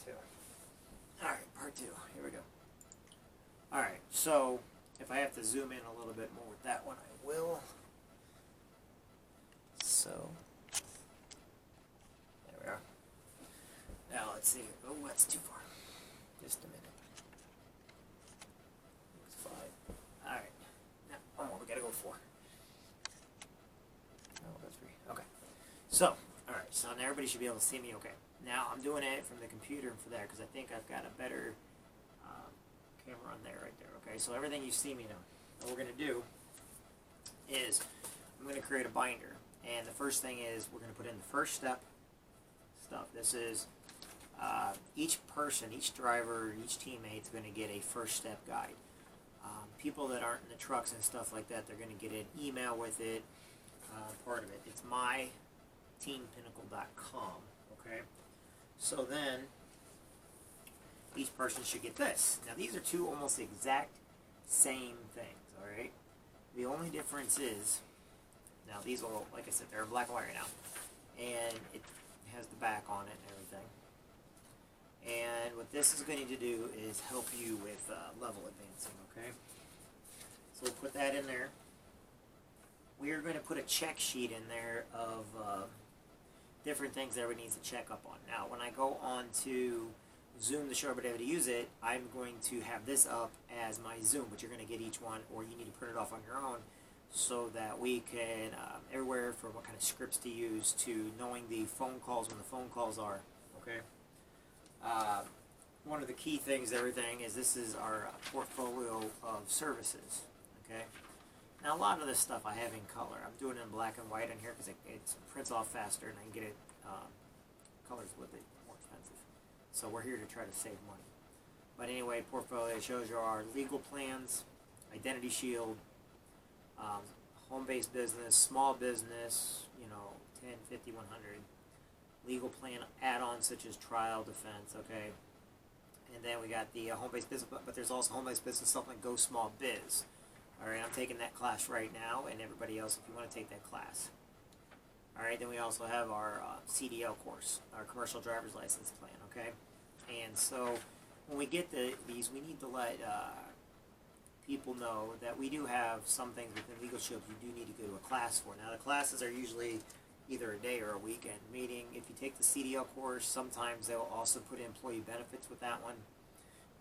2. Alright, part 2. Here we go. Alright, so if I have to zoom in a little bit more with that one, I will. So, there we are. Now let's see. Oh, that's too far. Just a minute. It's 5. Alright. Now, one more. We gotta go 4. Oh, that's 3. Okay. So, alright. So now everybody should be able to see me okay. Now, I'm doing it from the computer and for there because I think I've got a better camera on there, right there. Okay, so everything you see me now. What we're going to do is I'm going to create a binder. And the first thing is we're going to put in the first step stuff. This is each person, each driver, each teammate is going to get a first step guide. People that aren't in the trucks and stuff like that, they're going to get an email with it, part of it. It's myteampinnacle.com, okay? So then, each person should get this. Now these are two almost the exact same things, alright? The only difference is, now these will, like I said, they're black and white right now. And it has the back on it and everything. And what this is going to do is help you with level advancing, okay? So we'll put that in there. We are going to put a check sheet in there of different things that everybody needs to check up on. Now, when I go on to Zoom to show everybody how to use it, I'm going to have this up as my Zoom, but you're going to get each one, or you need to print it off on your own, so that we can, everywhere from what kind of scripts to use to knowing the phone calls when the phone calls are, okay? One of the key things, everything, is this is our portfolio of services, okay? Now, a lot of this stuff I have in color. I'm doing it in black and white on here because it prints off faster, and I can get it, color's a little bit more expensive. So we're here to try to save money. But anyway, portfolio shows you our legal plans, identity shield, home-based business, small business, 10, 50, 100. Legal plan add-ons such as trial, defense, okay? And then we got the home-based business, but there's also home-based business, something like Go Small Biz. Alright, I'm taking that class right now, and everybody else, if you want to take that class. Alright, then we also have our CDL course, our Commercial Driver's License Plan, okay? And so, when we get these, we need to let people know that we do have some things within Legal Shield you do need to go to a class for. Now, the classes are usually either a day or a weekend meeting. If you take the CDL course, sometimes they'll also put employee benefits with that one.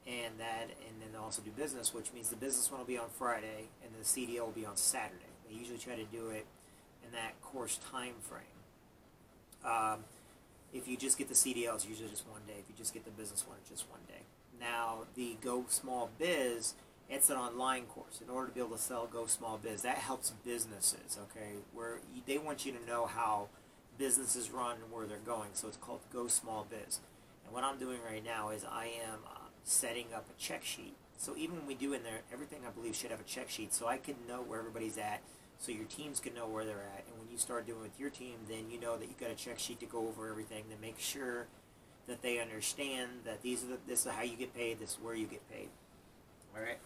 And then they'll also do business, which means the business one will be on Friday, and the CDL will be on Saturday. They usually try to do it in that course time frame. If you just get the CDL, it's usually just one day. If you just get the business one, it's just one day. Now, the Go Small Biz, it's an online course. In order to be able to sell Go Small Biz, that helps businesses, okay? Where they want you to know how businesses run and where they're going. So it's called Go Small Biz. And what I'm doing right now is I am setting up a check sheet. So even when we do in there, everything I believe should have a check sheet, so I can know where everybody's at, so your teams can know where they're at. And when you start doing it with your team, then you know that you've got a check sheet to go over everything to make sure that they understand that this is how you get paid, this is where you get paid. Alright?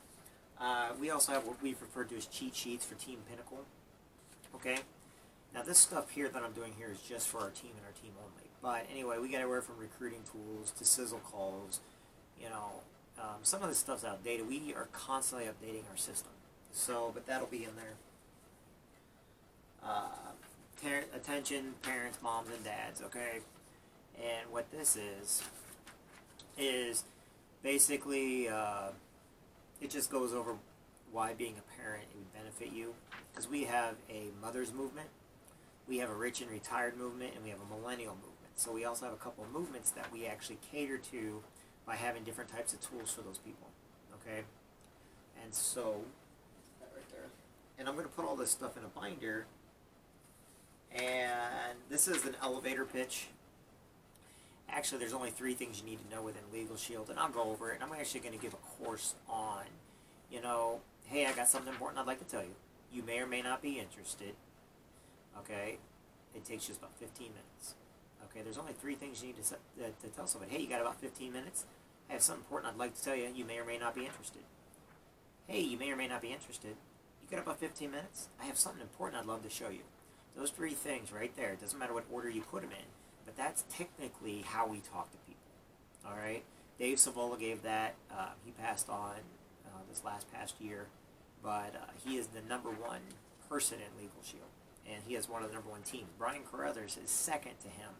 We also have what we refer to as cheat sheets for Team Pinnacle. Okay? Now this stuff here that I'm doing here is just for our team and our team only. But anyway, we got everywhere from recruiting tools to sizzle calls. Some of this stuff's outdated. We are constantly updating our system. So, but that'll be in there. Attention, parents, moms, and dads, okay? And what this is basically, it just goes over why being a parent would benefit you. Because we have a mother's movement, we have a rich and retired movement, and we have a millennial movement. So we also have a couple of movements that we actually cater to by having different types of tools for those people, okay? And so, that right there. And I'm going to put all this stuff in a binder, and this is an elevator pitch. Actually, there's only 3 things you need to know within Legal Shield, and I'll go over it, and I'm actually going to give a course on, hey, I got something important I'd like to tell you. You may or may not be interested, okay? It takes just about 15 minutes. Okay, there's only 3 things you need to tell somebody. Hey, you got about 15 minutes? I have something important I'd like to tell you. You may or may not be interested. Hey, you may or may not be interested. You got about 15 minutes? I have something important I'd love to show you. Those 3 things right there. It doesn't matter what order you put them in, but that's technically how we talk to people. All right, Dave Savola gave that. He passed on this past year, but he is the number one person in Legal Shield, and he has one of the number one teams. Brian Carruthers is second to him,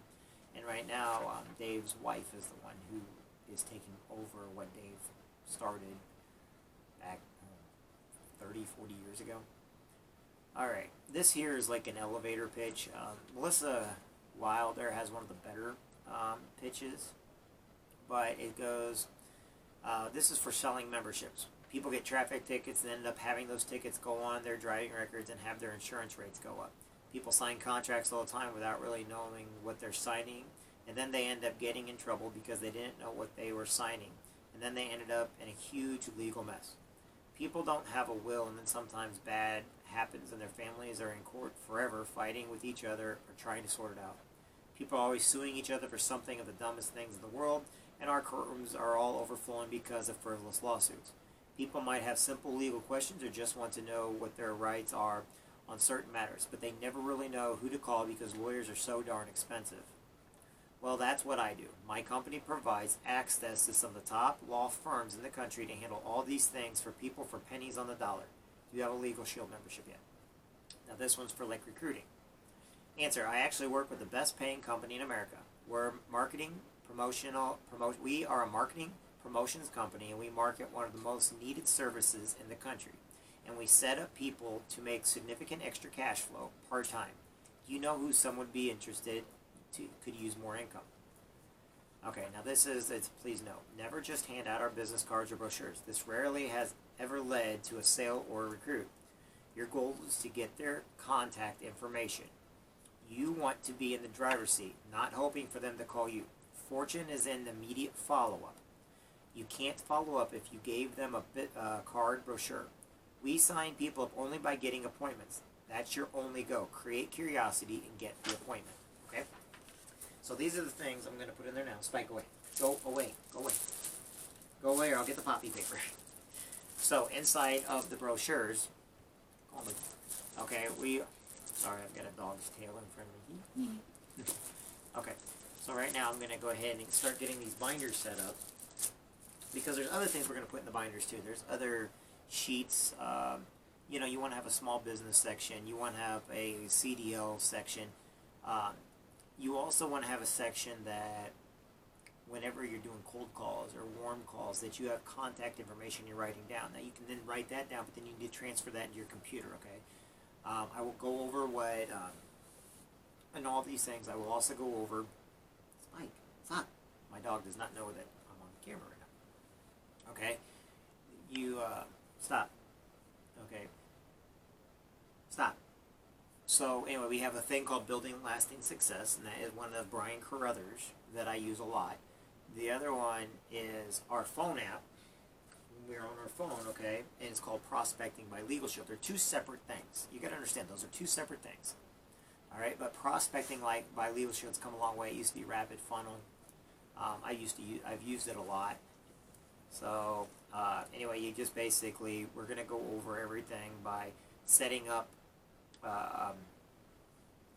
and right now Dave's wife is the one who is taking over what Dave started back 30, 40 years ago. All right, this here is like an elevator pitch. Melissa Wilder has one of the better pitches, but it goes, this is for selling memberships. People get traffic tickets and end up having those tickets go on their driving records and have their insurance rates go up. People sign contracts all the time without really knowing what they're signing, and then they end up getting in trouble because they didn't know what they were signing, and then they ended up in a huge legal mess. People don't have a will, and then sometimes bad happens and their families are in court forever fighting with each other or trying to sort it out. People are always suing each other for something of the dumbest things in the world, and our courtrooms are all overflowing because of frivolous lawsuits. People might have simple legal questions or just want to know what their rights are on certain matters, but they never really know who to call because lawyers are so darn expensive. Well, that's what I do. My company provides access to some of the top law firms in the country to handle all these things for people for pennies on the dollar. Do you have a Legal Shield membership yet? Now this one's for like recruiting. Answer, I actually work with the best paying company in America. We're we are a marketing promotions company, and we market one of the most needed services in the country. And we set up people to make significant extra cash flow part-time. Do you know who someone would be interested could use more income? Okay, now this is, please note, never just hand out our business cards or brochures. This rarely has ever led to a sale or a recruit. Your goal is to get their contact information. You want to be in the driver's seat, not hoping for them to call you. Fortune is in the immediate follow-up. You can't follow up if you gave them a card brochure. We sign people up only by getting appointments. That's your only go. Create curiosity and get the appointment. Okay? So these are the things I'm going to put in there now. Spike, away. Go away. Go away. Go away or I'll get the poppy paper. So inside of the brochures, okay, sorry, I've got a dog's tail in front of me. Okay, so right now I'm going to go ahead and start getting these binders set up, because there's other things we're going to put in the binders too. There's other sheets. You want to have a small business section. You want to have a CDL section. You also want to have a section that whenever you're doing cold calls or warm calls, that you have contact information you're writing down. Now you can then write that down, but then you need to transfer that into your computer, okay? I will go over what, and all these things. I will also go over, Spike, stop. My dog does not know that I'm on camera right now. Okay? Stop. Okay? Stop. So anyway, we have a thing called Building Lasting Success, and that is one of Brian Carruthers that I use a lot. The other one is our phone app. We're on our phone, okay, and it's called Prospecting by Legal Shield. They're two separate things. You got to understand, those are two separate things. All right, but Prospecting by Legal Shield's come a long way. It used to be Rapid Funnel. I've used it a lot. So anyway, you just basically, we're going to go over everything by setting up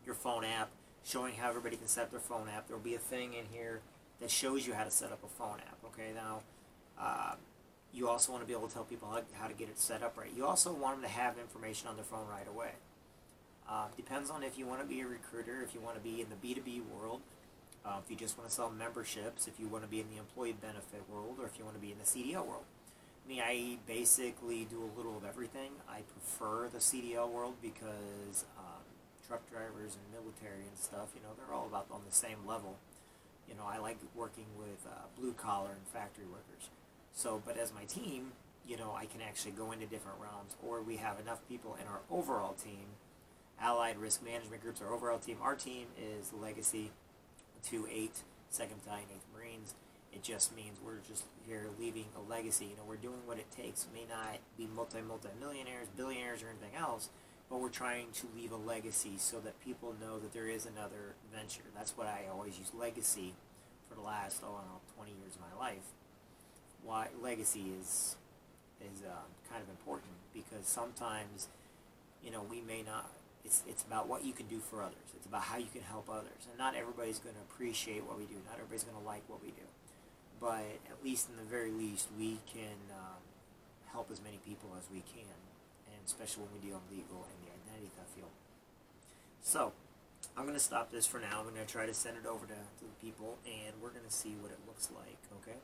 your phone app, showing how everybody can set up their phone app. There will be a thing in here that shows you how to set up a phone app. Okay, now you also want to be able to tell people how to get it set up right. You also want them to have information on their phone right away. Depends on if you want to be a recruiter, if you want to be in the B2B world, if you just want to sell memberships, if you want to be in the employee benefit world, or if you want to be in the CDL world. I basically do a little of everything. I prefer the CDL world because truck drivers and military and stuff, they're all about on the same level. I like working with blue collar and factory workers. So, but as my team, I can actually go into different realms, or we have enough people in our overall team, Allied Risk Management Groups, our overall team. Our team is Legacy 2-8, 2nd Battalion, 8th Marines. It just means we're just here leaving a legacy. We're doing what it takes. It may not be multi-millionaires, billionaires, or anything else, but we're trying to leave a legacy so that people know that there is another venture. That's what I always use legacy for the last, 20 years of my life. Why legacy is kind of important, because sometimes, we may not, it's about what you can do for others. It's about how you can help others. And not everybody's going to appreciate what we do. Not everybody's going to like what we do. but at least in the very least, we can help as many people as we can, and especially when we deal in legal and the identity theft field. So, I'm going to stop this for now. I'm going to try to send it over to the people, and we're going to see what it looks like, okay?